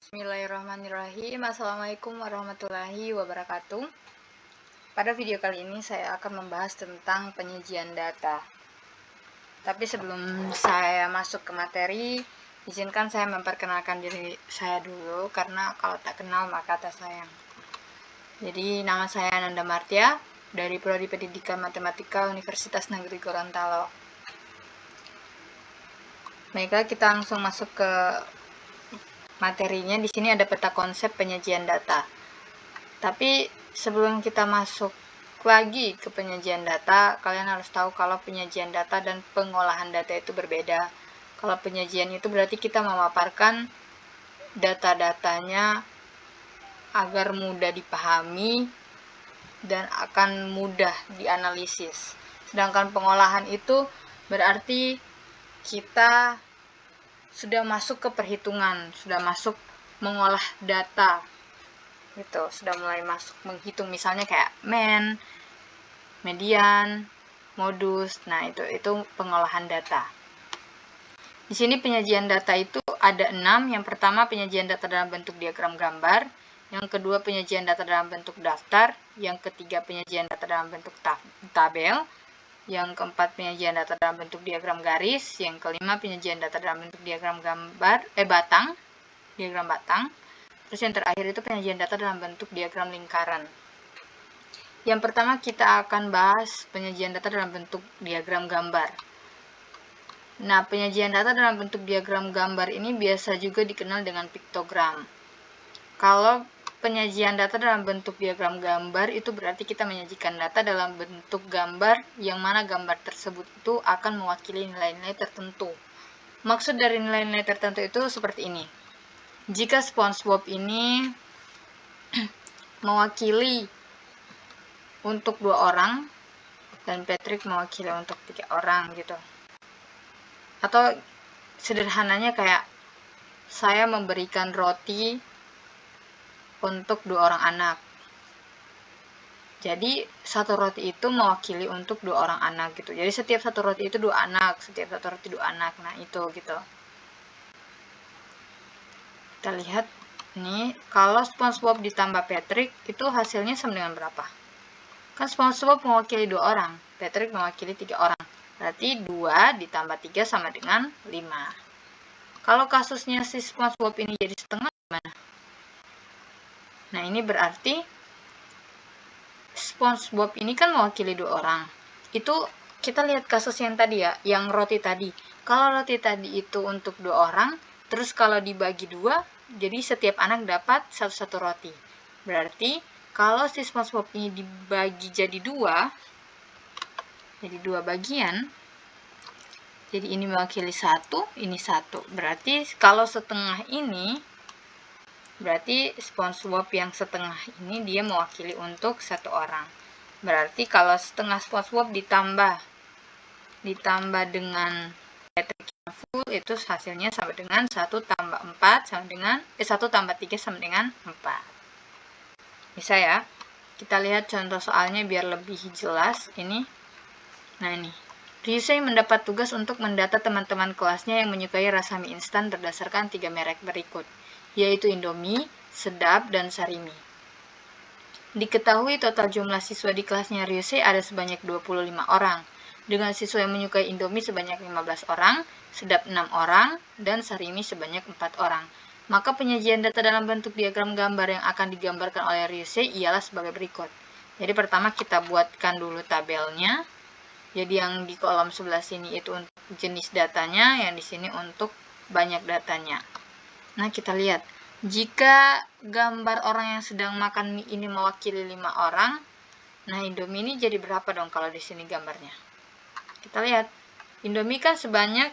Bismillahirrahmanirrahim. Assalamualaikum warahmatullahi wabarakatuh. Pada video kali ini saya akan membahas tentang penyajian data. Tapi sebelum saya masuk ke materi, izinkan saya memperkenalkan diri saya dulu, karena kalau tak kenal maka tak sayang. Jadi nama saya Ananda Martia dari Prodi Pendidikan Matematika Universitas Negeri Gorontalo. Baiklah, kita langsung masuk ke materinya. Di sini ada peta konsep penyajian data. Tapi sebelum kita masuk lagi ke penyajian data, kalian harus tahu kalau penyajian data dan pengolahan data itu berbeda. Kalau penyajian itu berarti kita memaparkan data-datanya agar mudah dipahami dan akan mudah dianalisis. Sedangkan pengolahan itu berarti kita sudah masuk ke perhitungan, sudah masuk mengolah data gitu, sudah mulai masuk menghitung, misalnya kayak median, modus. Nah, itu pengolahan data. Di sini penyajian data itu ada 6. Yang pertama, penyajian data dalam bentuk diagram gambar. Yang kedua, penyajian data dalam bentuk daftar. Yang ketiga, penyajian data dalam bentuk tabel. Yang keempat, penyajian data dalam bentuk diagram garis. Yang kelima, penyajian data dalam bentuk diagram diagram batang. Terus yang terakhir itu penyajian data dalam bentuk diagram lingkaran. Yang pertama kita akan bahas penyajian data dalam bentuk diagram gambar. Nah, penyajian data dalam bentuk diagram gambar ini biasa juga dikenal dengan piktogram. Kalau penyajian data dalam bentuk diagram gambar itu berarti kita menyajikan data dalam bentuk gambar yang mana gambar tersebut itu akan mewakili nilai-nilai tertentu. Maksud dari nilai-nilai tertentu itu seperti ini. Jika SpongeBob ini mewakili untuk 2 orang dan Patrick mewakili untuk 3 orang gitu. Atau sederhananya kayak saya memberikan roti untuk 2 orang anak. Jadi satu roti itu mewakili untuk 2 orang anak gitu. Jadi setiap satu roti itu 2 anak, setiap satu roti 2 anak. Nah, itu gitu. Kita lihat nih, kalau SpongeBob ditambah Patrick itu hasilnya sama dengan berapa? Kan SpongeBob mewakili 2 orang, Patrick mewakili 3 orang. Berarti 2 ditambah 3 sama dengan 5. Kalau kasusnya si SpongeBob ini jadi setengah gimana? Nah, ini berarti SpongeBob ini kan mewakili 2 orang. Itu kita lihat kasus yang tadi ya, yang roti tadi. Kalau roti tadi itu untuk 2 orang, terus kalau dibagi 2, jadi setiap anak dapat satu roti. Berarti kalau si SpongeBob ini dibagi jadi 2, jadi 2 bagian, jadi ini mewakili 1, ini 1. Berarti kalau setengah ini, berarti SpongeBob yang setengah ini dia mewakili untuk 1 orang. Berarti kalau setengah SpongeBob ditambah dengan Patrick yang full, itu hasilnya sama dengan 1 tambah 4 sama dengan 1 tambah 3 sama dengan 4. Bisa ya? Kita lihat contoh soalnya biar lebih jelas ini. Nah, ini. Ryusei mendapat tugas untuk mendata teman-teman kelasnya yang menyukai rasa mie instan berdasarkan 3 merek berikut, yaitu Indomie, Sedap, dan Sarimi. Diketahui total jumlah siswa di kelasnya Ryusei ada sebanyak 25 orang, dengan siswa yang menyukai Indomie sebanyak 15 orang, Sedap 6 orang, dan Sarimi sebanyak 4 orang. Maka penyajian data dalam bentuk diagram gambar yang akan digambarkan oleh Ryusei ialah sebagai berikut. Jadi pertama kita buatkan dulu tabelnya. Jadi yang di kolom sebelah sini itu untuk jenis datanya, yang di sini untuk banyak datanya. Nah, kita lihat. Jika gambar orang yang sedang makan mie ini mewakili 5 orang, nah Indomie ini jadi berapa dong kalau di sini gambarnya? Kita lihat. Indomie kan sebanyak,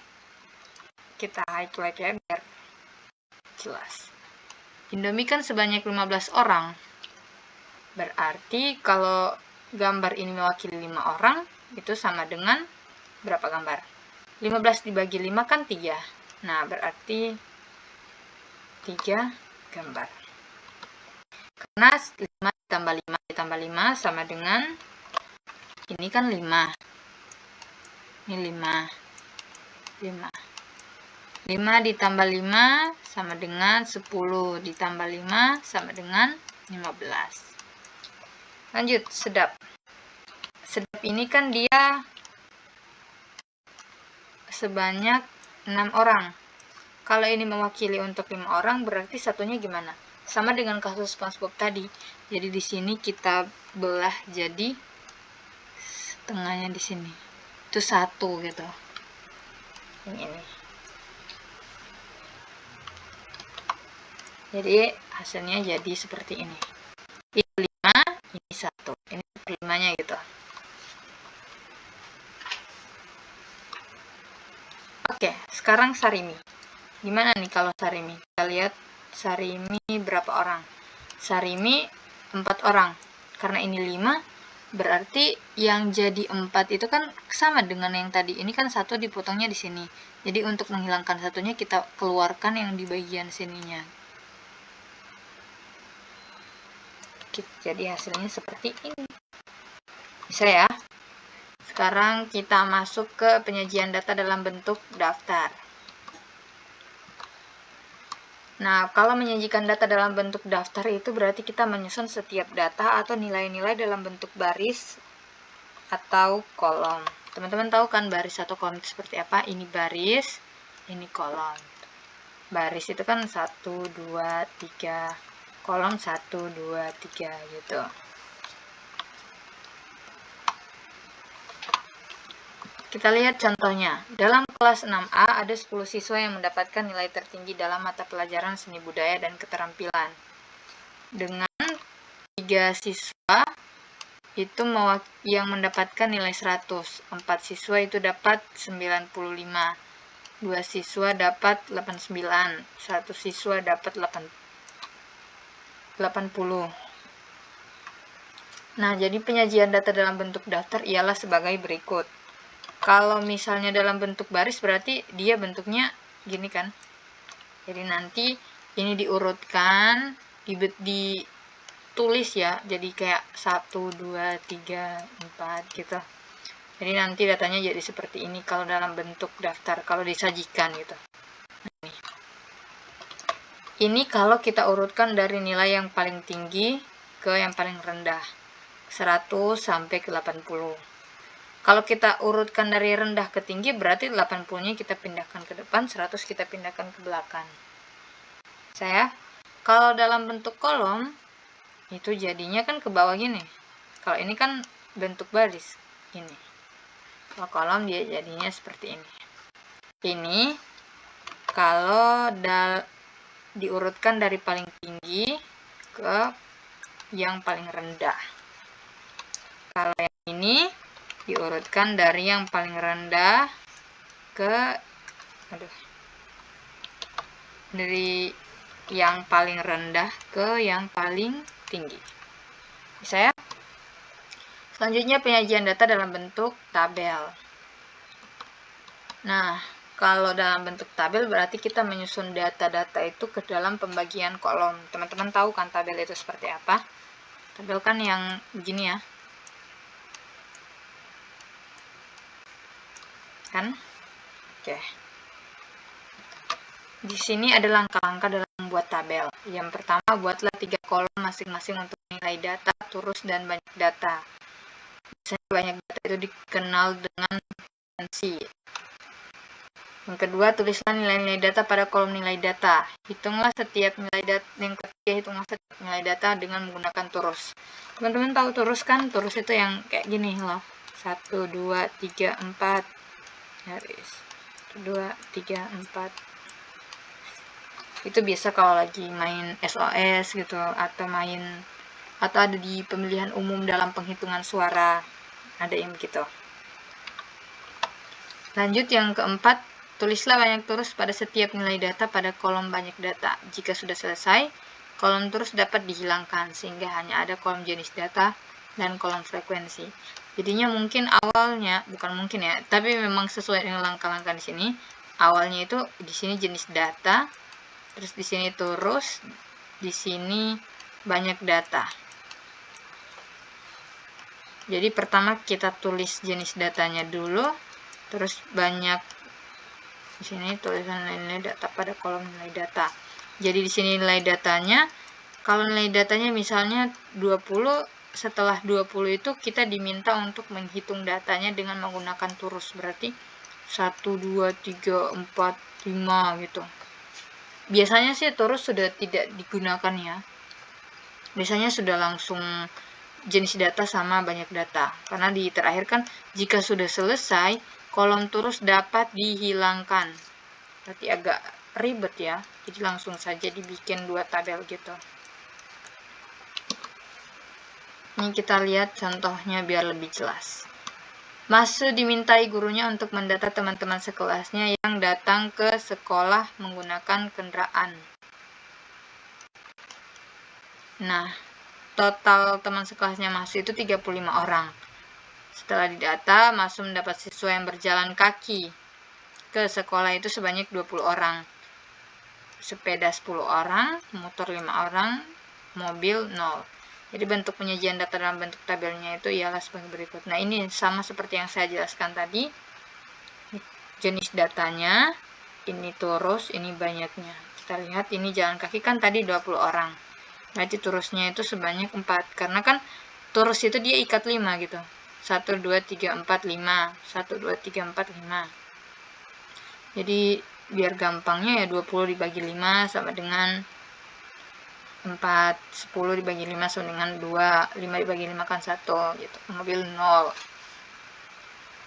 kita highlight ya biar jelas. Indomie kan sebanyak 15 orang. Berarti kalau gambar ini mewakili 5 orang, itu sama dengan berapa gambar? 15 dibagi 5 kan 3. Nah, berarti 3 gambar. Karena 5 ditambah 5 sama dengan, ini kan 5. Ini 5. 5 ditambah 5 sama dengan 10, ditambah 5 sama dengan 15. Lanjut, sedap. Sedap ini kan dia sebanyak 6 orang. Kalau ini mewakili untuk 5 orang, berarti satunya gimana? Sama dengan kasus SpongeBob tadi. Jadi di sini kita belah jadi setengahnya di sini. Itu 1 gitu. Ini. Jadi hasilnya jadi seperti ini. Ini 5, ini 1. Ini per 5-nya gitu. Oke, sekarang Sarimi. Gimana nih kalau Sarimi? Kita lihat Sarimi berapa orang? Sarimi 4 orang. Karena ini 5, berarti yang jadi 4 itu kan sama dengan yang tadi. Ini kan 1 dipotongnya di sini. Jadi untuk menghilangkan satunya kita keluarkan yang di bagian sininya. Jadi hasilnya seperti ini. Bisa ya? Sekarang kita masuk ke penyajian data dalam bentuk daftar. Nah, kalau menyajikan data dalam bentuk daftar itu berarti kita menyusun setiap data atau nilai-nilai dalam bentuk baris atau kolom. Teman-teman tahu kan baris atau kolom itu seperti apa? Ini baris, ini kolom. Baris itu kan 1, 2, 3. Kolom 1, 2, 3 gitu. Kita lihat contohnya. Dalam kelas 6A ada 10 siswa yang mendapatkan nilai tertinggi dalam mata pelajaran seni budaya dan keterampilan. Dengan 3 siswa itu yang mendapatkan nilai 100. 4 siswa itu dapat 95. 2 siswa dapat 89. 1 siswa dapat 80. Nah, jadi penyajian data dalam bentuk daftar ialah sebagai berikut. Kalau misalnya dalam bentuk baris berarti dia bentuknya gini kan. Jadi nanti ini diurutkan, ditulis ya. Jadi kayak 1, 2, 3, 4 gitu. Jadi nanti datanya jadi seperti ini kalau dalam bentuk daftar, kalau disajikan gitu. Ini kalau kita urutkan dari nilai yang paling tinggi ke yang paling rendah. 100 sampai ke 80. Kalau kita urutkan dari rendah ke tinggi, berarti 80-nya kita pindahkan ke depan, 100 kita pindahkan ke belakang. Kalau dalam bentuk kolom, itu jadinya kan ke bawah gini. Kalau ini kan bentuk baris, ini. Kalau kolom dia jadinya seperti ini. Ini, kalau diurutkan dari paling tinggi ke yang paling rendah. Kalau yang ini, diurutkan dari yang paling rendah dari yang paling rendah ke yang paling tinggi. Bisa ya? Selanjutnya penyajian data dalam bentuk tabel. Nah, kalau dalam bentuk tabel berarti kita menyusun data-data itu ke dalam pembagian kolom. Teman-teman tahu kan tabel itu seperti apa? Tabel kan yang begini ya. Kan? Oke. Di sini ada langkah-langkah dalam membuat tabel. Yang pertama, buatlah 3 kolom masing-masing untuk nilai data, turus, dan banyak data. Biasanya banyak data itu dikenal dengan frekuensi. Yang kedua, tulislah nilai-nilai data pada kolom nilai data. Hitunglah setiap nilai data. Yang ketiga, hitunglah setiap nilai data dengan menggunakan turus. Teman-teman tahu turus kan? Turus itu yang kayak gini loh. 1, 2, 3, 4. Garis. 2, 3, 4. Itu biasa kalau lagi main SOS gitu, atau ada di pemilihan umum dalam penghitungan suara, ada yang begitu. Lanjut yang keempat, tulislah banyak turus pada setiap nilai data pada kolom banyak data. Jika sudah selesai, kolom turus dapat dihilangkan sehingga hanya ada kolom jenis data dan kolom frekuensi. Jadinya mungkin awalnya, bukan mungkin ya, tapi memang sesuai dengan langkah-langkah di sini. Awalnya itu di sini jenis data, terus di sini turus, di sini banyak data. Jadi pertama kita tulis jenis datanya dulu, terus banyak Di sini tulisan nilai data pada kolom nilai data. Jadi di sini nilai datanya, kalau nilai datanya misalnya 20, setelah 20 itu kita diminta untuk menghitung datanya dengan menggunakan turus. Berarti 1, 2, 3, 4, 5 gitu. Biasanya sih turus sudah tidak digunakan ya. Biasanya sudah langsung jenis data sama banyak data. Karena di terakhir kan jika sudah selesai, kolom turus dapat dihilangkan. Berarti agak ribet ya. Jadi langsung saja dibikin 2 tabel gitu. Ini kita lihat contohnya biar lebih jelas. Masu dimintai gurunya untuk mendata teman-teman sekelasnya yang datang ke sekolah menggunakan kendaraan. Nah, total teman sekelasnya Masu itu 35 orang. Setelah didata, Masu mendapat siswa yang berjalan kaki ke sekolah itu sebanyak 20 orang. Sepeda 10 orang, motor 5 orang, mobil 0. Jadi bentuk penyajian data dalam bentuk tabelnya itu ialah sebagai berikut. Nah, ini sama seperti yang saya jelaskan tadi. Jenis datanya, ini turus, ini banyaknya. Kita lihat ini jalan kaki kan tadi 20 orang. Berarti turusnya itu sebanyak 4. Karena kan turus itu dia ikat 5 gitu. 1, 2, 3, 4, 5. 1, 2, 3, 4, 5. Jadi biar gampangnya ya 20 dibagi 5 sama dengan 4, 10 dibagi 5 sama dengan 2, 5 dibagi 5 kan 1 gitu. Mobil 0.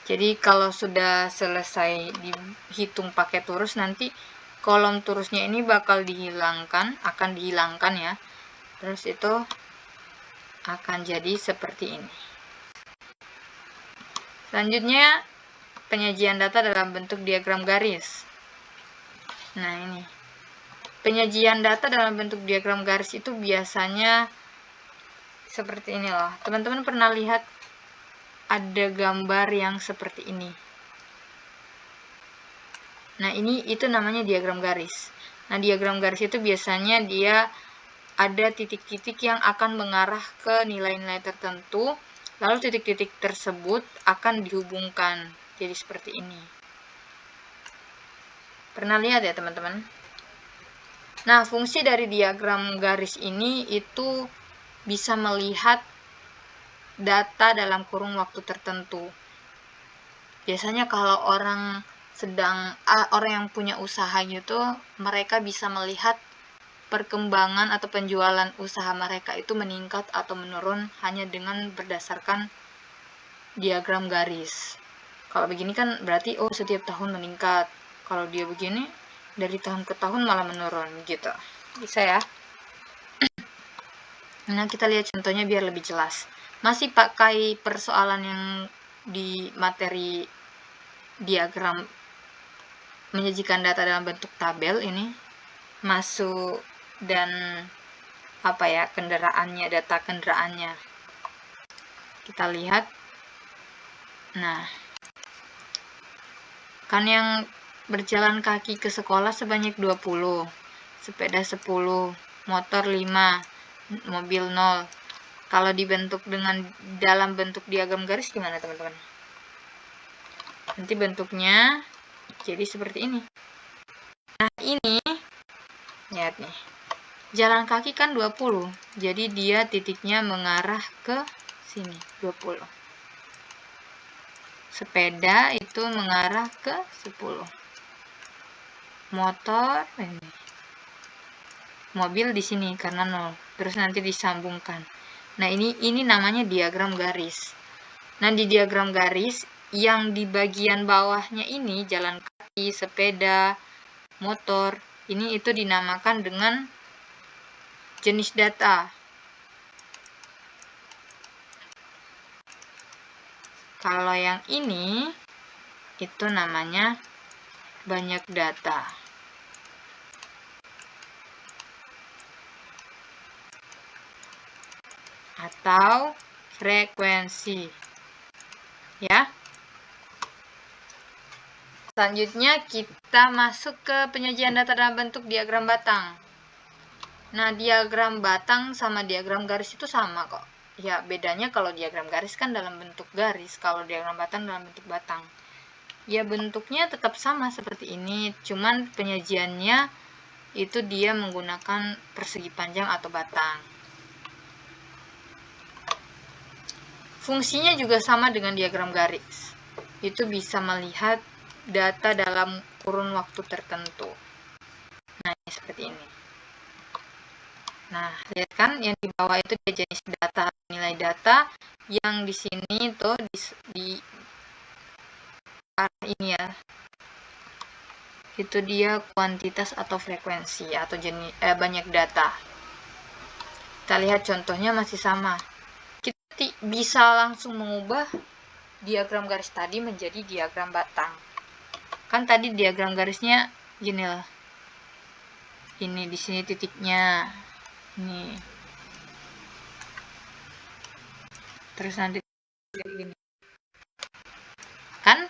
Jadi kalau sudah selesai dihitung pakai turus, nanti kolom turusnya ini bakal dihilangkan, akan dihilangkan ya. Terus itu akan jadi seperti ini. Selanjutnya penyajian data dalam bentuk diagram garis. Nah, ini. Penyajian data dalam bentuk diagram garis itu biasanya seperti ini loh. Teman-teman pernah lihat ada gambar yang seperti ini. Nah, ini itu namanya diagram garis. Nah, diagram garis itu biasanya dia ada titik-titik yang akan mengarah ke nilai-nilai tertentu, lalu titik-titik tersebut akan dihubungkan. Jadi seperti ini. Pernah lihat ya, teman-teman? Nah, fungsi dari diagram garis ini itu bisa melihat data dalam kurun waktu tertentu. Biasanya kalau orang yang punya usaha gitu, mereka bisa melihat perkembangan atau penjualan usaha mereka itu meningkat atau menurun hanya dengan berdasarkan diagram garis. Kalau begini kan berarti oh setiap tahun meningkat. Kalau dia begini dari tahun ke tahun malah menurun gitu. Bisa ya? Nah, kita lihat contohnya biar lebih jelas. Masih pakai persoalan yang di materi diagram menyajikan data dalam bentuk tabel ini. Masuk dan apa ya, kendaraannya, data kendaraannya. Kita lihat. Nah, kan yang berjalan kaki ke sekolah sebanyak 20, sepeda 10, motor 5, mobil 0. Kalau dibentuk dalam bentuk diagram garis gimana, teman-teman? Nanti bentuknya jadi seperti ini. Nah, ini lihat nih. Jalan kaki kan 20. Jadi dia titiknya mengarah ke sini, 20. Sepeda itu mengarah ke 10. Motor ini. Mobil di sini karena 0. Terus nanti disambungkan. Nah, ini namanya diagram garis. Nah, di diagram garis yang di bagian bawahnya ini jalan kaki, sepeda, motor, ini itu dinamakan dengan jenis data. Kalau yang ini itu namanya banyak data. Atau frekuensi. Ya. Selanjutnya kita masuk ke penyajian data dalam bentuk diagram batang. Nah, diagram batang sama diagram garis itu sama kok. Ya, bedanya kalau diagram garis kan dalam bentuk garis, kalau diagram batang dalam bentuk batang. ya bentuknya tetap sama seperti ini, cuman penyajiannya itu dia menggunakan persegi panjang atau batang. Fungsinya juga sama dengan diagram garis. Itu bisa melihat data dalam kurun waktu tertentu. Nah, ini seperti ini. Nah, lihat kan yang di bawah itu dia jenis data, nilai data, yang di sini tuh di arah ini ya. Itu dia kuantitas atau frekuensi atau jenis banyak data. Kita lihat contohnya masih sama. Kita bisa langsung mengubah diagram garis tadi menjadi diagram batang. Kan tadi diagram garisnya gini lah. Ini di sini titiknya. Ini. Terus nanti gini. Kan?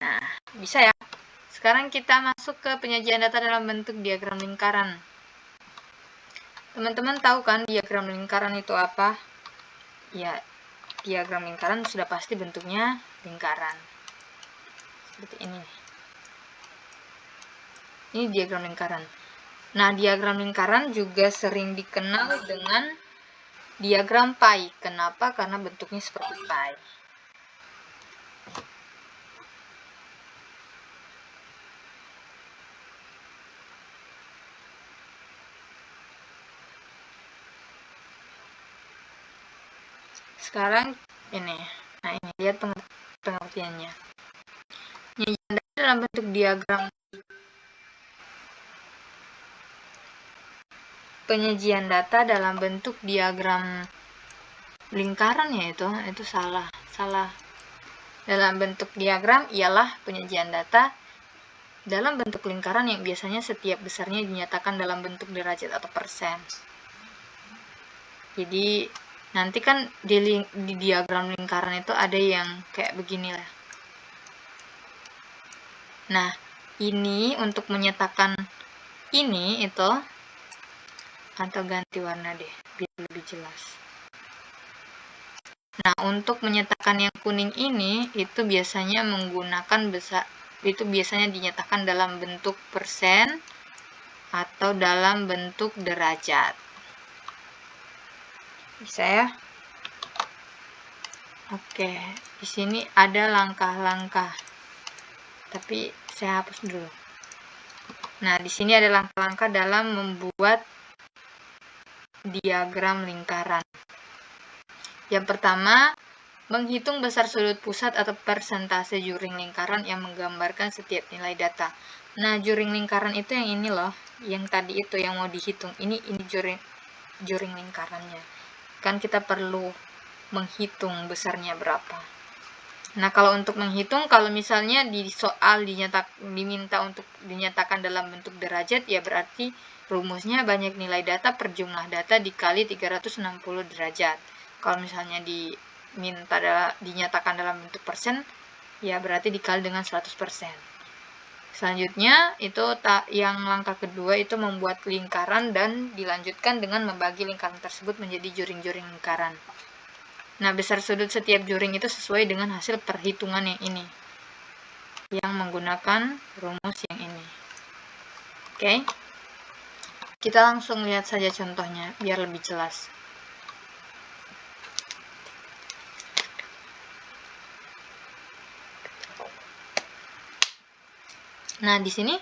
Nah, bisa ya. Sekarang kita masuk ke penyajian data dalam bentuk diagram lingkaran. Teman-teman tahu kan diagram lingkaran itu apa? Ya, diagram lingkaran sudah pasti bentuknya lingkaran. Seperti ini. Ini diagram lingkaran. Nah, diagram lingkaran juga sering dikenal dengan diagram pie. Kenapa? Karena bentuknya seperti pie. Sekarang ini. Nah, ini lihat pengertiannya. Penyajian data dalam bentuk diagram. Penyajian data dalam bentuk diagram lingkaran ya itu salah. Dalam bentuk diagram ialah penyajian data dalam bentuk lingkaran yang biasanya setiap besarnya dinyatakan dalam bentuk derajat atau persen. Jadi nanti kan di diagram lingkaran itu ada yang kayak beginilah. Nah, ini untuk menyatakan ini itu, atau ganti warna deh biar lebih jelas. Nah, untuk menyatakan yang kuning ini itu biasanya menggunakan itu biasanya dinyatakan dalam bentuk persen atau dalam bentuk derajat. Bisa ya? Oke, di sini ada langkah-langkah. Tapi saya hapus dulu. Nah, di sini ada langkah-langkah dalam membuat diagram lingkaran. Yang pertama, menghitung besar sudut pusat atau persentase juring lingkaran yang menggambarkan setiap nilai data. Nah, juring lingkaran itu yang ini loh, yang tadi itu yang mau dihitung. Ini juring lingkarannya. Kan kita perlu menghitung besarnya berapa. Nah, kalau untuk menghitung, kalau misalnya di soal diminta untuk dinyatakan dalam bentuk derajat, ya berarti rumusnya banyak nilai data per jumlah data dikali 360 derajat. Kalau misalnya dinyatakan dalam bentuk persen, ya berarti dikali dengan 100%. Selanjutnya, itu yang langkah kedua itu membuat lingkaran dan dilanjutkan dengan membagi lingkaran tersebut menjadi juring-juring lingkaran. Nah, besar sudut setiap juring itu sesuai dengan hasil perhitungan yang ini. Yang menggunakan rumus yang ini. Oke. Kita langsung lihat saja contohnya, biar lebih jelas. Nah, di sini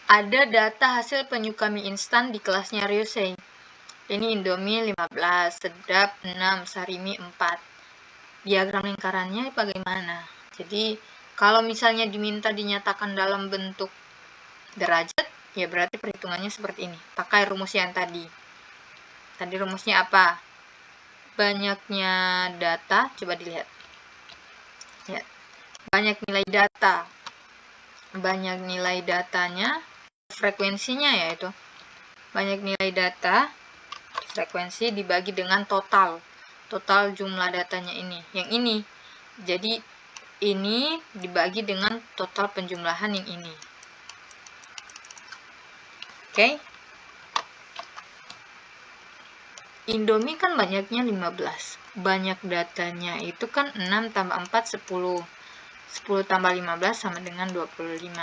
ada data hasil penyuka mie instan di kelasnya Ryusei. Ini Indomie 15, sedap 6, sarimi 4. Diagram lingkarannya bagaimana? Jadi, kalau misalnya diminta dinyatakan dalam bentuk derajat, ya berarti perhitungannya seperti ini. Pakai rumus yang tadi. Tadi rumusnya apa? Banyaknya data, coba dilihat. Ya, banyak nilai data. Banyak nilai datanya, frekuensinya yaitu. Banyak nilai data, frekuensi dibagi dengan total jumlah datanya ini, yang ini. Jadi ini dibagi dengan total penjumlahan yang ini. Oke. Indomie kan banyaknya 15. Banyak datanya itu kan 6 tambah 4 10. 10 tambah 15 sama dengan 25.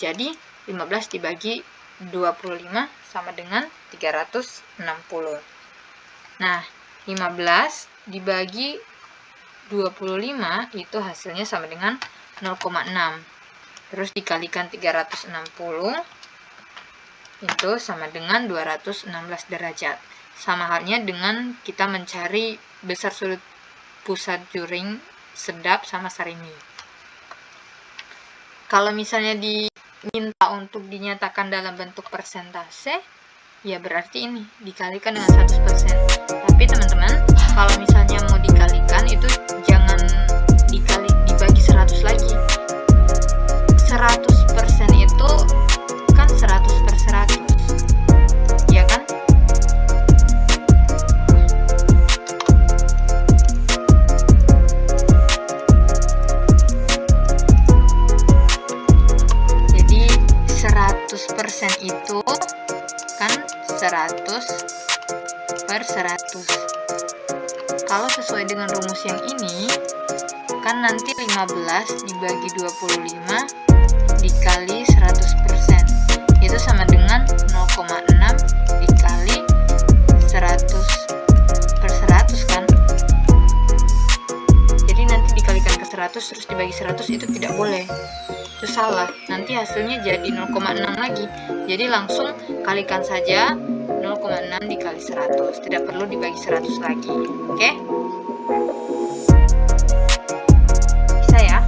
Jadi 15 dibagi 25 sama dengan 360. Nah, 15 dibagi 25 itu hasilnya sama dengan 0,6. Terus dikalikan 360 itu sama dengan 216 derajat. Sama halnya dengan kita mencari besar sudut pusat juring sedap sama sarimi. Kalau misalnya diminta untuk dinyatakan dalam bentuk persentase, ya berarti ini dikalikan dengan 100%. Tapi teman-teman, kalau misalnya mau dikalikan itu jangan dibagi 100 lagi. 100% itu kan 100 per 100, ya kan? Jadi 100% itu kan 100 per 100. Kalau sesuai dengan rumus yang ini, kan nanti 15 dibagi 25 dikali 100%. Itu sama dengan 0,6 dikali 100 per 100 kan? Jadi nanti dikalikan ke 100 terus dibagi 100 itu tidak boleh. Itu salah. Nanti hasilnya jadi 0,6 lagi. Jadi langsung kalikan saja 0,6 dikali 100. Tidak perlu dibagi 100 lagi. Oke? Bisa ya?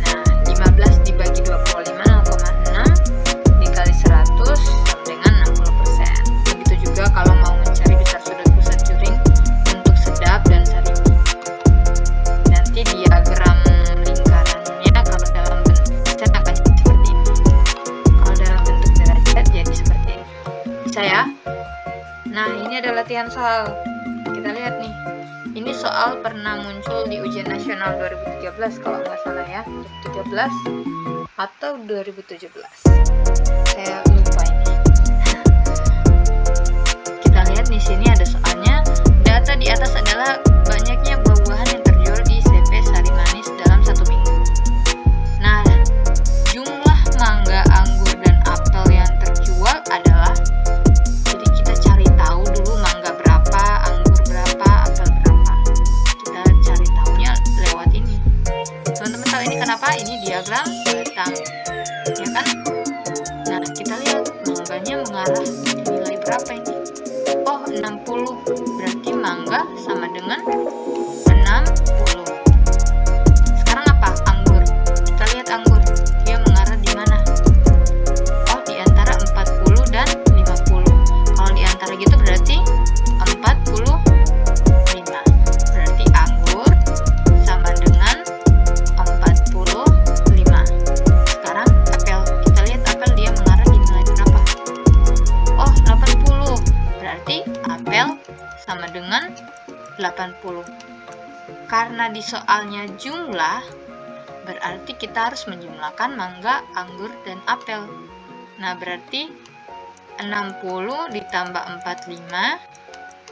Nah, 15 dibagi 25 0,6 dikali 100 sama dengan 60%. Begitu juga kalau mau mencari besar sudut pusat juring untuk sedap dan sarimi. Nanti diagram lingkarannya kalau dalam bentuk persen akan jadi seperti ini. Kalau dalam bentuk derajat jadi seperti ini. Bisa ya? Nah, ini ada latihan soal. Kita lihat nih. Ini soal pernah muncul di ujian nasional 2013 kalau nggak salah ya. 2013 atau 2017. Saya lupa ini. Kita lihat di sini ada soalnya. Data di atas adalah banyaknya buah-buahan yang terjual di CP Sari Manis dalam 1 minggu. Nah, jumlah mangga, anggur, dan apel yang terjual adalah, jadi kita cari tahu dulu mangga berapa, anggur berapa, apel berapa. Kita cari tahunya lewat ini. Teman-teman tahu ini kenapa? Ini diagram batang, ya kan? Nah, kita lihat mangganya mengarah nilai berapa ini? Oh, 60. Berarti mangga sama dengan 60. Sekarang apa? Anggur. Kita lihat anggur. Dia mengarah di mana? Oh, di antara 40 dan 50. Kalau di antara gitu berarti 45. Berarti anggur sama dengan 45. Sekarang apel. Kita lihat apel dia mengarah di nilai berapa? Oh, 80. Berarti apel sama dengan 80. Karena di soalnya jumlah, berarti kita harus menjumlahkan mangga, anggur, dan apel. Nah, berarti 60 ditambah 45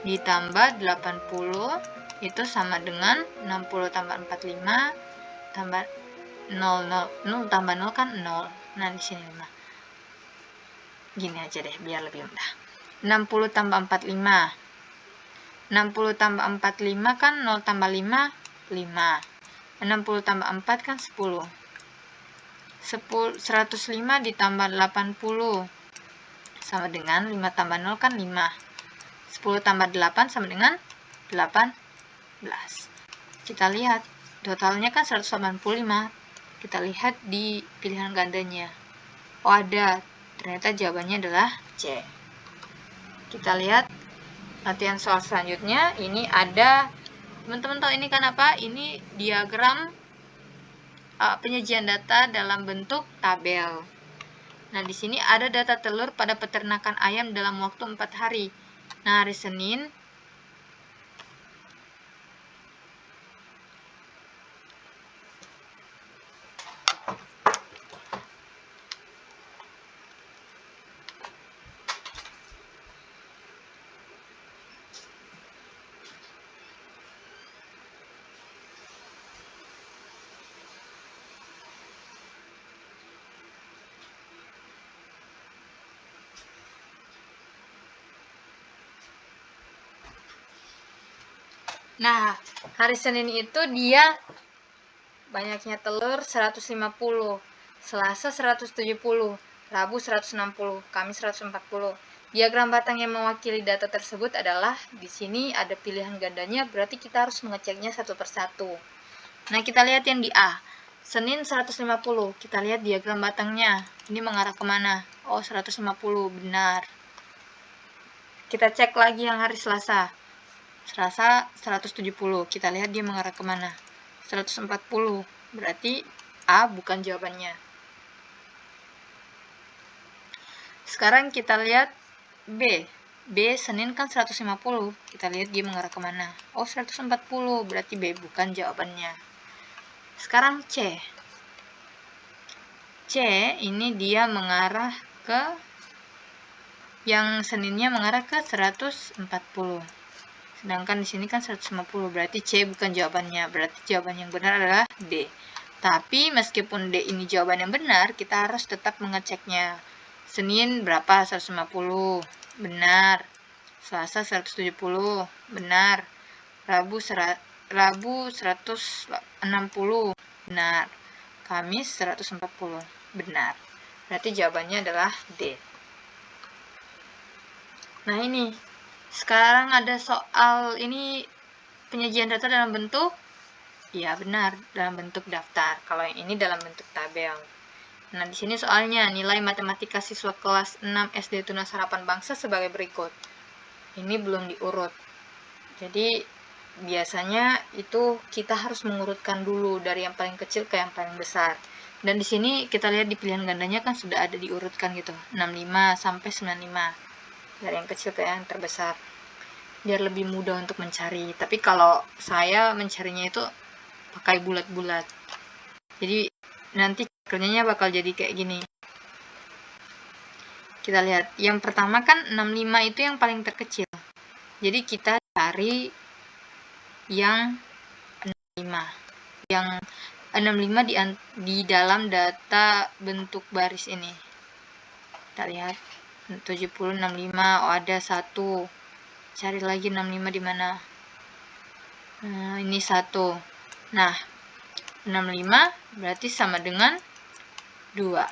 ditambah 80 itu sama dengan 60 tambah 45 tambah 0 tambah 0 kan 0. Nah, di sini 5. Gini aja deh biar lebih mudah. 60 tambah 45. 60 tambah 45 kan 0 tambah 5 5. 60 tambah 4 kan 10. 105 ditambah 80 sama dengan 5 tambah 0 kan 5. 10 tambah 8 sama dengan 18. Kita lihat totalnya kan 185. Kita lihat di pilihan gandanya. Oh, ada. Ternyata jawabannya adalah C. Kita lihat latihan soal selanjutnya. Ini ada, teman-teman tahu ini kan apa? Ini diagram penyajian data dalam bentuk tabel. Nah, di sini ada data telur pada peternakan ayam dalam waktu 4 hari. Nah, hari Senin Nah, hari Senin itu dia banyaknya telur 150, Selasa 170, Rabu 160, Kamis 140. Diagram batang yang mewakili data tersebut adalah, di sini ada pilihan gandanya, berarti kita harus mengeceknya satu persatu. Nah, kita lihat yang di A. Senin 150, kita lihat diagram batangnya. Ini mengarah kemana? Oh, 150, benar. Kita cek lagi yang hari Selasa. Selasa 170, kita lihat dia mengarah kemana? 140, berarti A bukan jawabannya. Sekarang kita lihat B. B Senin kan 150, kita lihat dia mengarah kemana? Oh, 140, berarti B bukan jawabannya. Sekarang C. C ini dia mengarah ke, yang Seninnya mengarah ke 140. Sedangkan di sini kan 150, berarti C bukan jawabannya. Berarti jawaban yang benar adalah D. Tapi meskipun D ini jawaban yang benar, kita harus tetap mengeceknya. Senin berapa? 150, benar. Selasa 170, benar. Rabu 160, benar. Kamis 140, benar. Berarti jawabannya adalah D. Nah, ini sekarang ada soal ini, penyajian data dalam bentuk, ya benar, dalam bentuk daftar. Kalau yang ini dalam bentuk tabel. Nah, di sini soalnya nilai matematika siswa kelas 6 SD Tunas Harapan Bangsa sebagai berikut. Ini belum diurut. Jadi biasanya itu kita harus mengurutkan dulu dari yang paling kecil ke yang paling besar. Dan di sini kita lihat di pilihan gandanya kan sudah ada diurutkan gitu, 65 sampai 95. Dari yang kecil ke yang terbesar, biar lebih mudah untuk mencari. Tapi kalau saya mencarinya itu pakai bulat-bulat, jadi nanti kerjanya bakal jadi kayak gini. Kita lihat yang pertama kan 65 itu yang paling terkecil, jadi kita cari yang 65. Yang 65 di dalam data bentuk baris ini. Kita lihat 70, 65, oh ada 1. Cari lagi 65 di mana? Nah, ini 1. Nah, 65 berarti sama dengan 2.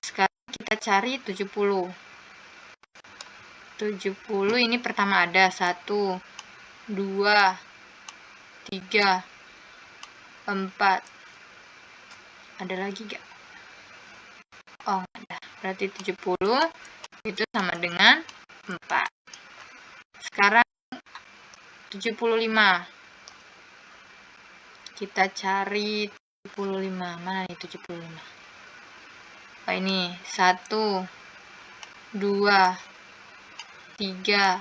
Sekarang kita cari 70. 70 ini pertama ada 1, 2, 3, 4. Ada lagi gak? Oh, ada. Berarti 70 itu sama dengan 4. Sekarang 75. Kita cari 75. Mana nih 75? Oh, ini 1, 2, 3,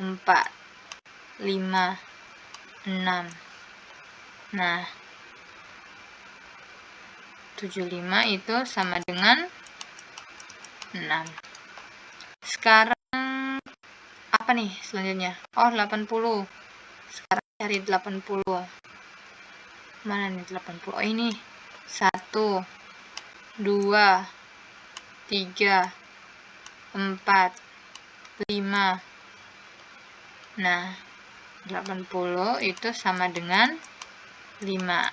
4, 5, 6. Nah, 75 itu sama dengan 6. Sekarang apa nih selanjutnya? Oh, 80. Sekarang cari 80. Mana nih 80? Oh, ini 1, 2, 3, 4, 5. Nah, 80 itu sama dengan 5.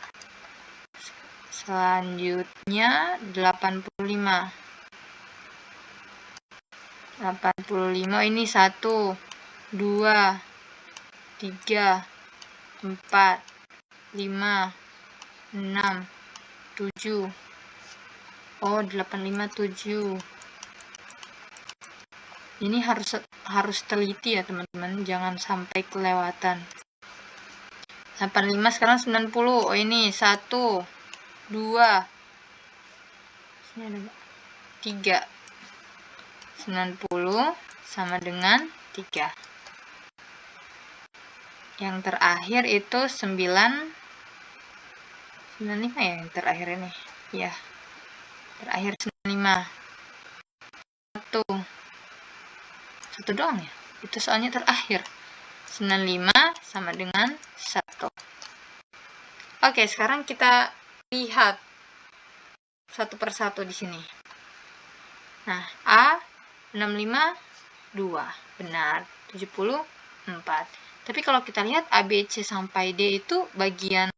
Selanjutnya 85. 85 ini 1, 2, 3, 4, 5, 6, 7. Oh, 85, 7. Ini harus teliti ya teman-teman, jangan sampai kelewatan. 85 sekarang 90. Oh, ini 1, 2, 3. 90 sama dengan 3. Yang terakhir itu 95 ya, yang terakhir ini. Ya. Terakhir 95. 1 doang ya. Itu soalnya terakhir. 95 sama dengan 1. Oke, sekarang kita lihat satu persatu di sini. Nah, A 65 benar, 74. Tapi kalau kita lihat A, B, C sampai D itu bagian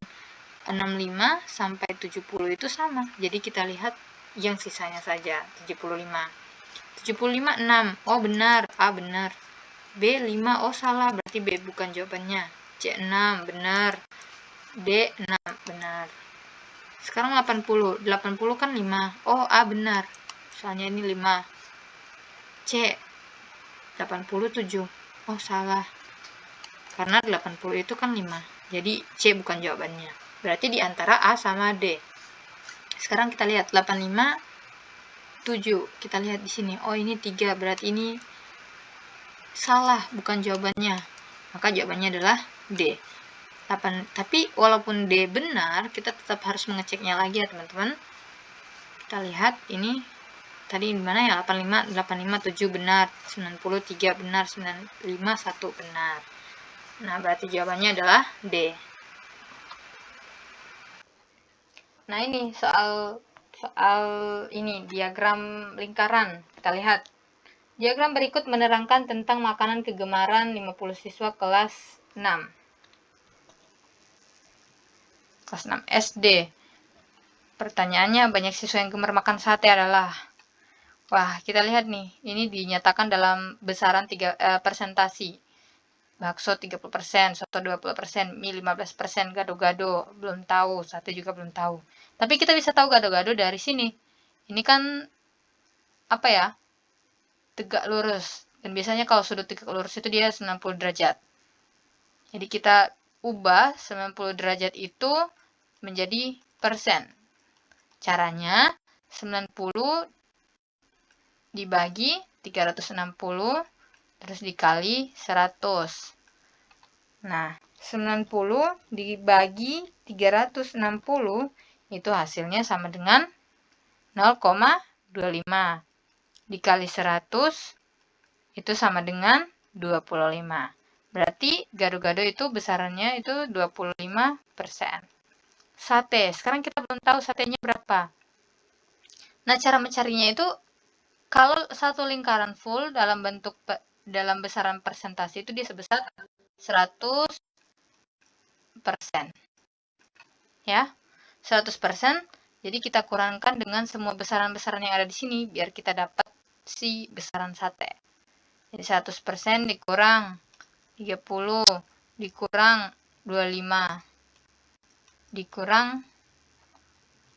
65 sampai 70 itu sama. Jadi kita lihat yang sisanya saja, 75. 75, 6. Oh benar, A benar. B, 5. Oh salah, berarti B bukan jawabannya. C, 6. Benar. D, 6. Benar. Sekarang 80. 80 kan 5. Oh, A benar. Soalnya ini 5. C, 87. Oh salah. Karena 80 itu kan 5. Jadi C bukan jawabannya. Berarti di antara A sama D. Sekarang kita lihat 85, 7. Kita lihat di sini. Oh ini 3. Berarti ini salah, bukan jawabannya. Maka jawabannya adalah D. 8. Tapi walaupun D benar, kita tetap harus mengeceknya lagi ya teman-teman. Kita lihat ini tadi di mana ya? 85, 7 benar, 93 benar, 95 1 benar. Nah, berarti jawabannya adalah D. Nah, ini soal ini diagram lingkaran. Kita lihat. Diagram berikut menerangkan tentang makanan kegemaran 50 siswa kelas 6. Kelas 6 SD. Pertanyaannya, banyak siswa yang gemar makan sate adalah. Wah, kita lihat nih. Ini dinyatakan dalam besaran persentasi. Bakso 30%, soto 20%, mie 15%, gado-gado belum tahu, sate juga belum tahu. Tapi kita bisa tahu gado-gado dari sini. Ini kan apa ya? Tegak lurus. Dan biasanya kalau sudut tegak lurus itu dia 90 derajat. Jadi kita ubah 90 derajat itu menjadi persen. Caranya 90 dibagi 360 terus dikali 100. Nah, 90 dibagi 360 itu hasilnya sama dengan 0,25. Dikali 100 itu sama dengan 25. Berarti gado-gado itu besarannya itu 25%. Sate, sekarang kita belum tahu satenya berapa. Nah, cara mencarinya itu kalau satu lingkaran full dalam besaran persentase itu dia sebesar 100%. Ya, 100%. Jadi kita kurangkan dengan semua besaran-besaran yang ada di sini biar kita dapat si besaran sate. Jadi 100% dikurang 30 dikurang 25 dikurang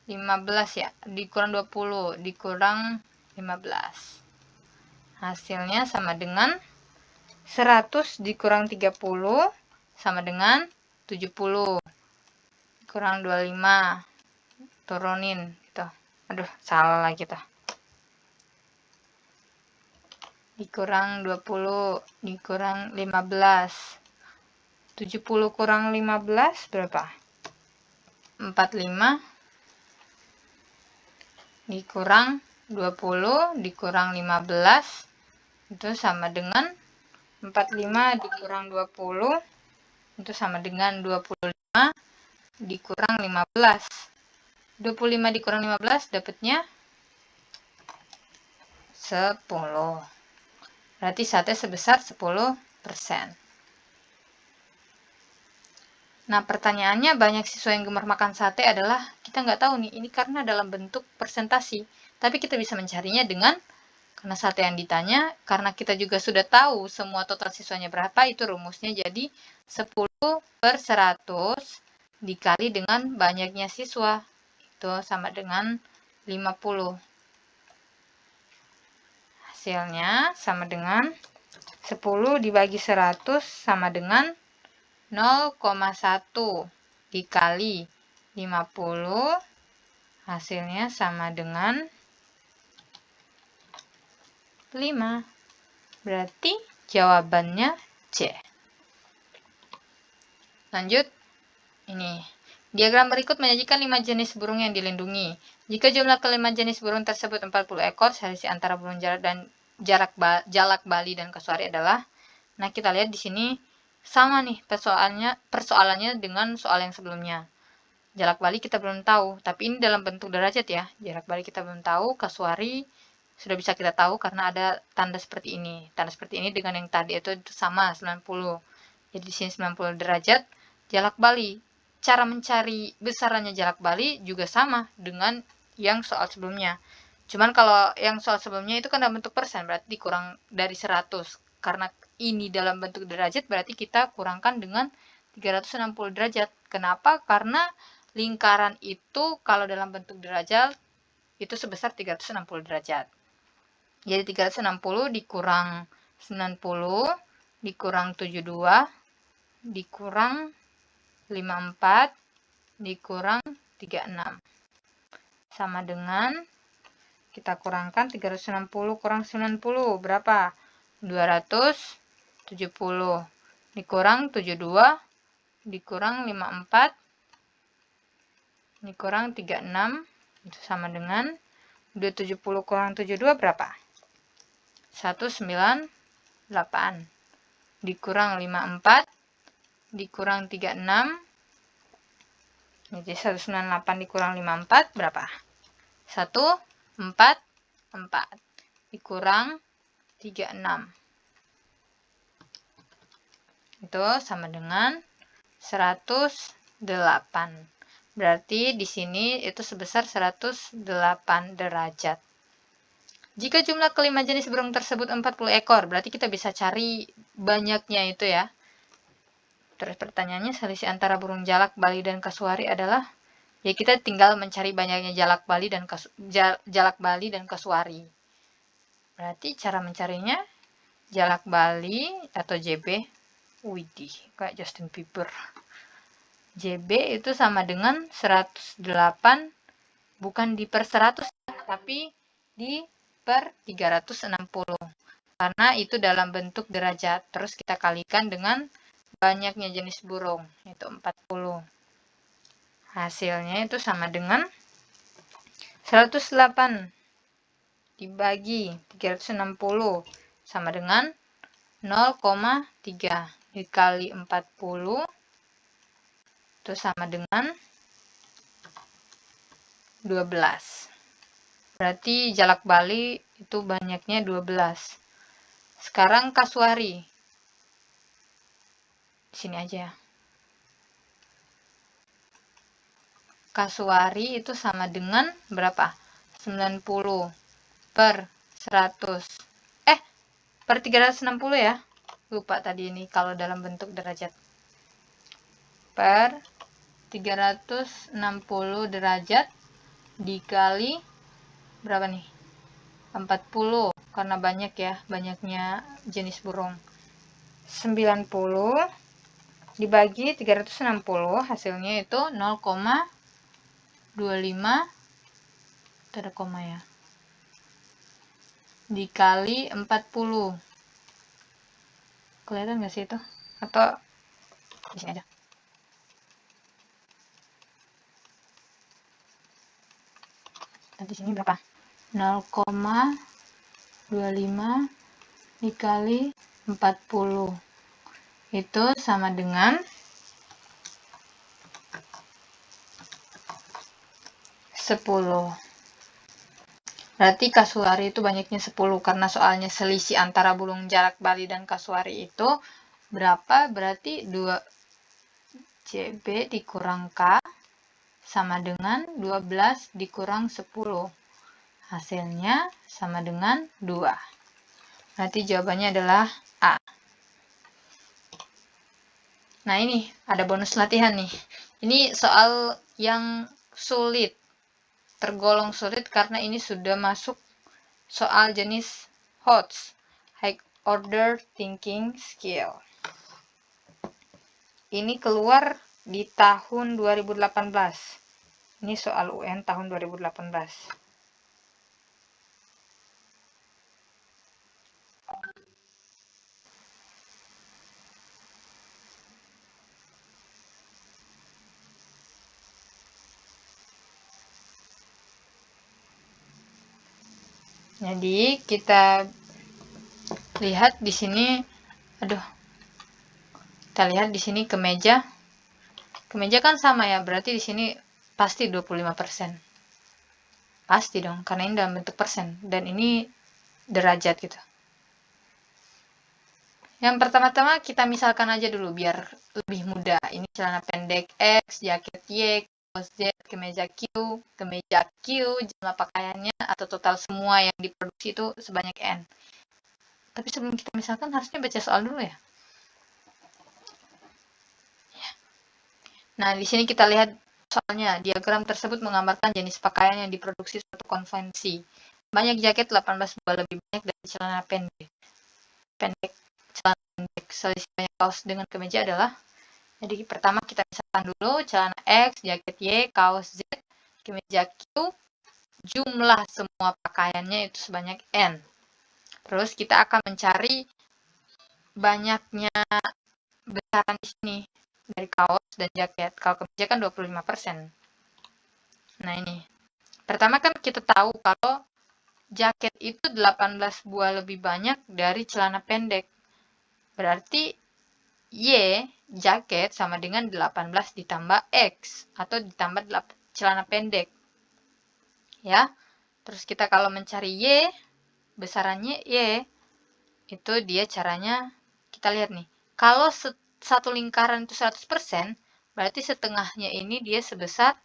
15 ya, dikurang 20 dikurang 15. Hasilnya sama dengan 100 dikurang 30 sama dengan 70. Kurang 25. Turunin gitu. Aduh, salah lagi tuh. Dikurang 20 dikurang 15. 70 kurang 15 berapa? 45 dikurang 20 dikurang 15 itu sama dengan 45 dikurang 20 itu sama dengan 25 dikurang 15. 25 dikurang 15 dapatnya 10. Berarti sate sebesar 10%. Nah, pertanyaannya banyak siswa yang gemar makan sate adalah, kita nggak tahu nih, ini karena dalam bentuk persentasi. Tapi kita bisa mencarinya dengan, karena sate yang ditanya, karena kita juga sudah tahu semua total siswanya berapa, itu rumusnya jadi 10/100 dikali dengan banyaknya siswa. Itu sama dengan 50. Hasilnya sama dengan 10 dibagi 100 sama dengan 0,1 dikali 50 hasilnya sama dengan 5. Berarti jawabannya C. Lanjut. Ini. Diagram berikut menyajikan 5 jenis burung yang dilindungi. Jika jumlah kelima jenis burung tersebut 40 ekor, selisih antara burung jalak Bali dan kasuari adalah. Nah, kita lihat di sini sama nih persoalannya dengan soal yang sebelumnya. Jalak Bali kita belum tahu, tapi ini dalam bentuk derajat ya. Jalak Bali kita belum tahu, kasuari sudah bisa kita tahu karena ada tanda seperti ini. Tanda seperti ini dengan yang tadi itu sama 90. Jadi di sini 90 derajat. Jalak bali. Cara mencari besarannya jalak bali juga sama dengan yang soal sebelumnya. Cuman kalau yang soal sebelumnya itu kan dalam bentuk persen, berarti dikurang dari 100. Karena ini dalam bentuk derajat, berarti kita kurangkan dengan 360 derajat. Kenapa? Karena lingkaran itu kalau dalam bentuk derajat itu sebesar 360 derajat. Jadi 360 dikurang 90 dikurang 72 dikurang 54 dikurang 36 sama dengan kita kurangkan 360 kurang 90 berapa? 270 dikurang 72 dikurang 54 dikurang 36 itu sama dengan 270 kurang 72 berapa? 198 dikurang 54 dikurang 36 jadi 198 dikurang 54 berapa? 144 dikurang 36 itu sama dengan 108. Berarti di sini itu sebesar 108 derajat. Jika jumlah kelima jenis burung tersebut 40 ekor, berarti kita bisa cari banyaknya itu ya. Terus pertanyaannya, selisih antara burung jalak bali dan kasuari adalah? Ya kita tinggal mencari banyaknya jalak bali dan kasuari. Berarti cara mencarinya, jalak bali atau JB, widih, kayak Justin Bieber. JB itu sama dengan 108, bukan di per 100, tapi di per 360. Karena itu dalam bentuk derajat. Terus kita kalikan dengan banyaknya jenis burung, yaitu 40. Hasilnya itu sama dengan 108 dibagi 360 sama dengan 0,3 dikali 40 itu sama dengan 12. Berarti jalak bali itu banyaknya 12. Sekarang kasuari. Di sini aja. Kasuari itu sama dengan berapa? 90 per 100. Per 360 ya. Lupa tadi ini kalau dalam bentuk derajat. Per 360 derajat dikali berapa nih? 40 karena banyak ya, banyaknya jenis burung. 90 dibagi 360 hasilnya itu 0,25 ada koma ya. Dikali 40. Kelihatan nggak sih itu? Atau di sini aja. Nanti sini berapa? 0,25 dikali 40 itu sama dengan 10. Berarti kasuari itu banyaknya 10 karena soalnya selisih antara burung jalak bali dan kasuari itu berapa? Berarti 2 JB dikurang K sama dengan 12 dikurang 10. Hasilnya sama dengan 2. Berarti jawabannya adalah A. Nah ini ada bonus latihan nih. Ini soal yang sulit. Tergolong sulit karena ini sudah masuk soal jenis HOTS. High Order Thinking Skill. Ini keluar di tahun 2018. Ini soal UN tahun 2018. Jadi kita lihat di sini, kita lihat di sini kemeja. Kemeja kan sama ya, berarti di sini pasti 25%. Pasti dong, karena ini dalam bentuk persen. Dan ini derajat gitu. Yang pertama-tama kita misalkan aja dulu biar lebih mudah. Ini celana pendek X, jaket Y, kaos Z, kemeja Q, jumlah pakaiannya atau total semua yang diproduksi itu sebanyak N. Tapi sebelum kita misalkan harusnya baca soal dulu ya. Nah, di sini kita lihat soalnya. Diagram tersebut menggambarkan jenis pakaian yang diproduksi suatu konvensi. Banyak jaket 18 buah lebih banyak dari celana pendek. Celana pendek. Selisih banyak kaos dengan kemeja adalah, jadi pertama kita misalkan dulu celana X, jaket Y, kaos Z, kemeja Q, jumlah semua pakaiannya itu sebanyak N. Terus kita akan mencari banyaknya besaran di sini dari kaos dan jaket. Kalau kemeja kan 25%. Nah ini. Pertama kan kita tahu kalau jaket itu 18 buah lebih banyak dari celana pendek. Berarti Y, jaket sama dengan 18 ditambah X atau ditambah celana pendek. Ya. Terus kita kalau mencari Y, besarannya Y, itu dia caranya, kita lihat nih. Kalau satu lingkaran itu 100%, berarti setengahnya ini dia sebesar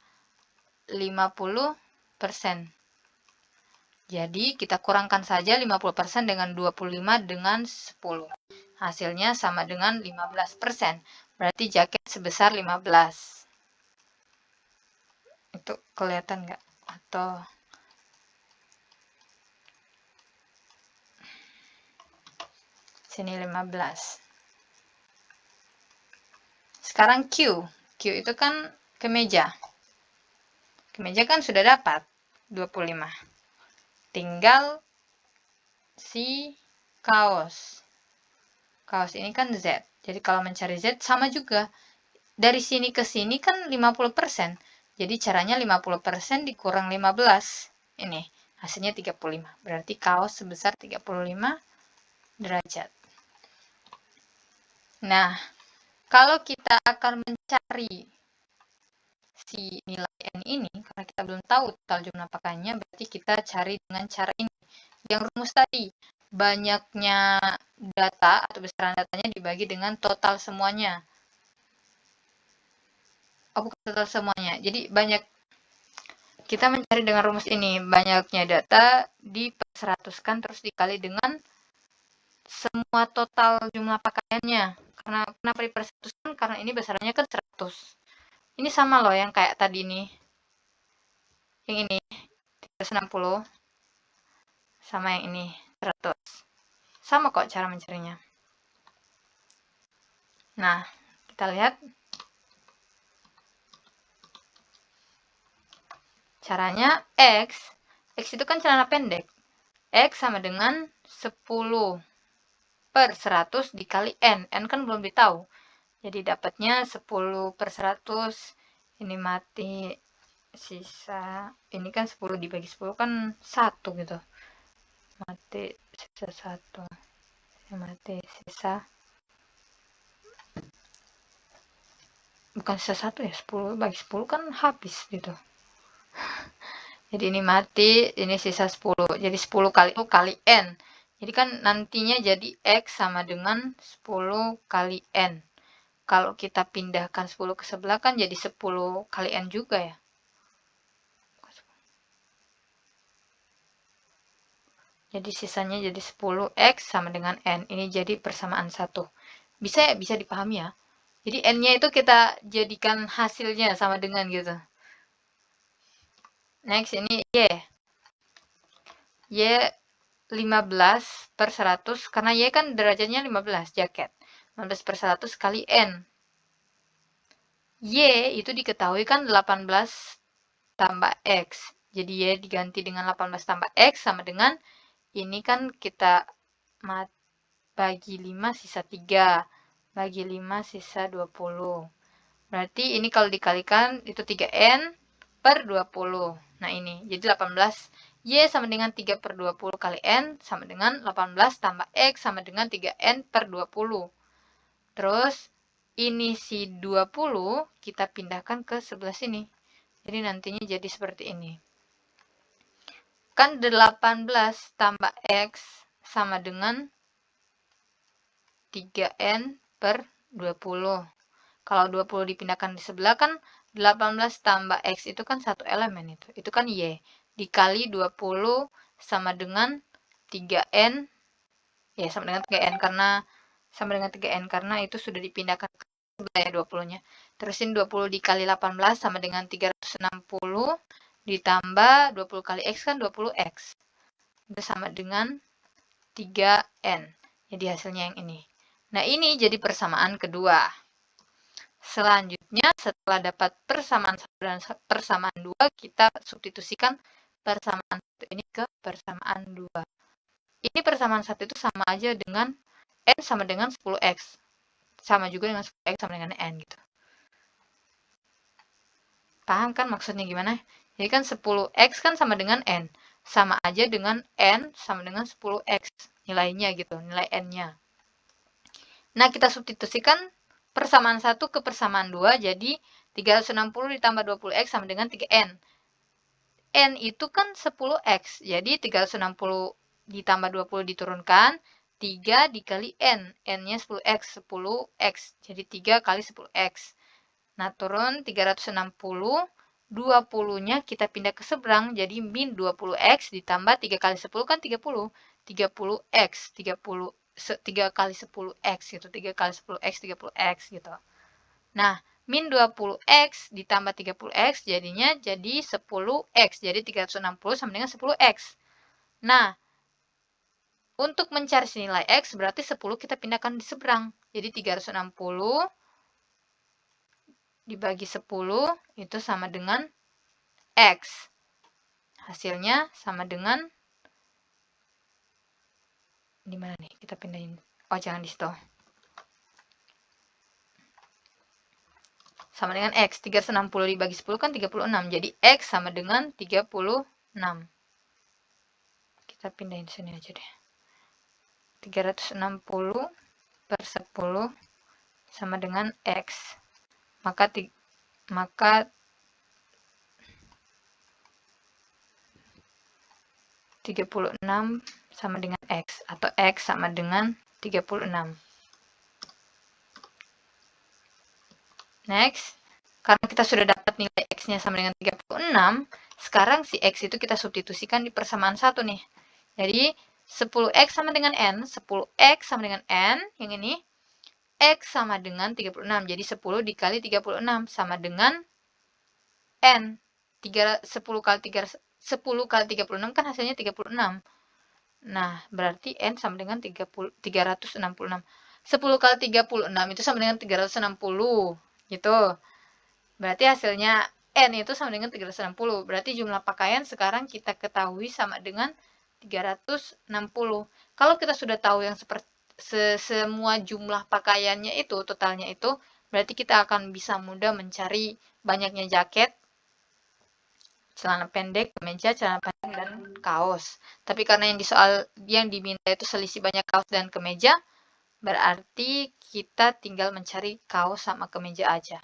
50%. Jadi kita kurangkan saja 50% dengan 25 dengan 10. Hasilnya sama dengan 15%. Berarti jaket sebesar 15. Itu kelihatan nggak? Atau sini 15. Sekarang Q. Q itu kan kemeja. Kemeja kan sudah dapat 25. Tinggal si kaos. Kaos ini kan Z. Jadi kalau mencari Z sama juga. Dari sini ke sini kan 50%. Jadi caranya 50% dikurang 15. Ini hasilnya 35. Berarti kaos sebesar 35 derajat. Nah, kalau kita akan mencari si nilai N ini, karena kita belum tahu total jumlah pakaiannya, berarti kita cari dengan cara ini. Yang rumus tadi, banyaknya data atau besaran datanya dibagi dengan total semuanya. Oh, bukan total semuanya. Jadi kita mencari dengan rumus ini, banyaknya data diperseratuskan terus dikali dengan semua total jumlah pakaiannya. Kenapa diperseratuskan? Karena ini besarannya kan 100. Ini sama loh yang kayak tadi nih. Yang ini 360 sama yang ini 100. Sama kok cara mencarinya. Nah, kita lihat caranya. X itu kan celana pendek. X sama dengan 10 per 100 dikali N. N kan belum ditahu. Jadi dapatnya 10 per 100. Ini mati sisa. Ini kan 10 dibagi 10 kan 1 gitu. Mati sisa 1. Mati sisa. Bukan sisa 1 ya. 10 bagi 10 kan habis gitu. Jadi ini mati. Ini sisa 10. Jadi 10 kali itu kali N. Jadi kan nantinya jadi X sama dengan 10 kali N. Kalau kita pindahkan 10 ke sebelah kan jadi 10 kali N juga ya. Jadi sisanya jadi 10X sama dengan N. Ini jadi persamaan 1. Bisa ya? Bisa dipahami ya? Jadi N-nya itu kita jadikan hasilnya sama dengan gitu. Next ini Y. Y 15 per 100. Karena Y kan derajatnya 15 jaket. 15 per 100 kali N. Y itu diketahui kan 18 tambah X. Jadi Y diganti dengan 18 tambah X sama dengan ini kan kita bagi 5 sisa 3. Bagi 5 sisa 20. Berarti ini kalau dikalikan itu 3N per 20. Nah ini, jadi 18. Y sama dengan 3 per 20 kali N sama dengan 18 tambah X sama dengan 3N per 20. Terus ini si 20 kita pindahkan ke sebelah sini. Jadi nantinya jadi seperti ini. Kan 18 tambah X sama dengan 3N per 20. Kalau 20 dipindahkan di sebelah kan 18 tambah X itu kan satu elemen itu. Itu kan Y. Dikali 20 sama dengan 3N. Ya, sama dengan 3N karena itu sudah dipindahkan ke sebelah ya 20-nya. Terusin 20 dikali 18 sama dengan 360 ditambah 20 kali X kan 20X. Itu sama dengan 3N. Jadi hasilnya yang ini. Nah, ini jadi persamaan kedua. Selanjutnya, setelah dapat persamaan 1 dan persamaan 2, kita substitusikan persamaan 1 ini ke persamaan 2. Ini persamaan 1 itu sama aja dengan N sama dengan 10X. Sama juga dengan 10X sama dengan N gitu. Paham kan maksudnya gimana? Jadi kan 10X kan sama dengan N. Sama aja dengan N sama dengan 10X. Nilainya gitu, nilai N-nya. Nah, kita substitusikan persamaan 1 ke persamaan 2, jadi 360 ditambah 20X sama dengan 3N. N itu kan 10X, jadi 360 ditambah 20 diturunkan, 3 dikali N. N-nya 10X, 10X. Jadi 3 kali 10X. Nah, turun 360, 20-nya kita pindah ke seberang, jadi min 20X ditambah 3 kali 10 kan 30. 30X, 3 kali 10X gitu, 3 kali 10X, 30X gitu. Nah, min 20X ditambah 30X jadinya jadi 10X, jadi 360 sama dengan 10X. Nah, untuk mencari nilai X berarti 10 kita pindahkan di seberang, jadi 360 dibagi 10 itu sama dengan X. Hasilnya sama dengan, di mana nih kita pindahin? Oh, jangan di situ. Sama dengan X. 360 dibagi 10 kan 36. Jadi X sama dengan 36. Kita pindahin sini aja deh. 360 per 10 sama dengan X. Maka 36 sama dengan X. Atau X sama dengan 36. Next, karena kita sudah dapat nilai X-nya sama dengan 36, sekarang si X itu kita substitusikan di persamaan 1 nih. Jadi, 10X sama dengan N, 10X sama dengan N, yang ini, X sama dengan 36. Jadi, 10 dikali 36 sama dengan N. 10 kali 36 kan hasilnya 36. Nah, berarti N sama dengan 366. 10 kali 36 itu sama dengan 360. Gitu. Berarti hasilnya N itu sama dengan 360. Berarti jumlah pakaian sekarang kita ketahui sama dengan 360. Kalau kita sudah tahu yang semua jumlah pakaiannya itu, totalnya itu, berarti kita akan bisa mudah mencari banyaknya jaket, celana pendek, kemeja, celana pendek, dan kaos. Tapi karena yang diminta itu selisih banyak kaos dan kemeja, berarti kita tinggal mencari kaos sama kemeja aja.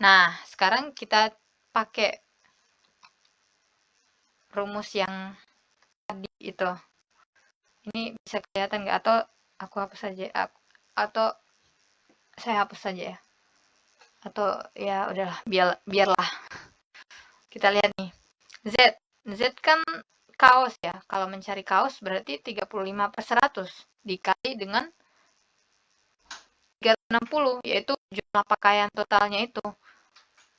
Nah, sekarang kita pakai rumus yang tadi itu. Ini bisa kelihatan nggak? Atau aku hapus saja? Atau saya hapus saja ya? Atau ya udahlah, biarlah. Kita lihat nih. Z kan kaos ya. Kalau mencari kaos berarti 35 per 100 dikali dengan 360, yaitu jumlah pakaian totalnya itu.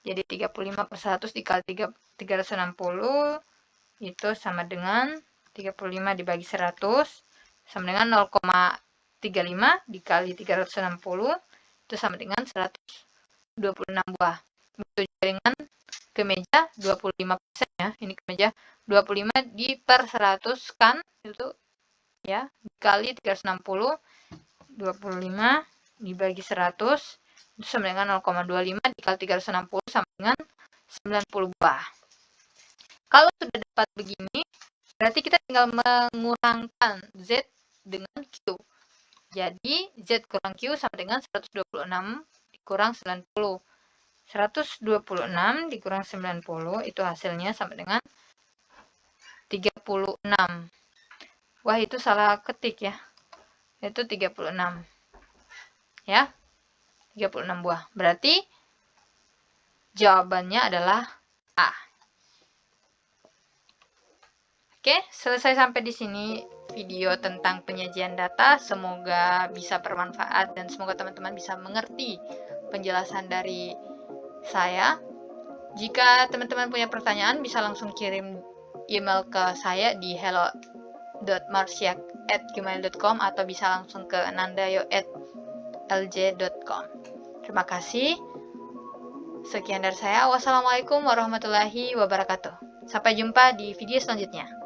Jadi 35 per 100 dikali 360 itu sama dengan 35 dibagi 100 sama dengan 0,35 dikali 360 itu sama dengan 126 buah. Begitu juga dengan kemeja 25% ya. Ini kemeja 25 di per 100 kan itu ya, dikali 360, 25 dibagi 100 itu sama dengan 0,25 dikali 360 sama dengan 90 buah. Kalau sudah dapat begini, berarti kita tinggal mengurangkan Z dengan Q. Jadi, Z kurang Q sama dengan 126 dikurang 90. 126 dikurang 90 itu hasilnya sama dengan 36. Wah, itu salah ketik ya. Itu 36. Ya. 36 buah. Berarti jawabannya adalah A. Oke, selesai sampai di sini video tentang penyajian data. Semoga bisa bermanfaat dan semoga teman-teman bisa mengerti penjelasan dari saya. Jika teman-teman punya pertanyaan, bisa langsung kirim email ke saya di hello.marsiak@gmail.com atau bisa langsung ke nandayo@lj.com. Terima kasih. Sekian dari saya. Wassalamualaikum warahmatullahi wabarakatuh. Sampai jumpa di video selanjutnya.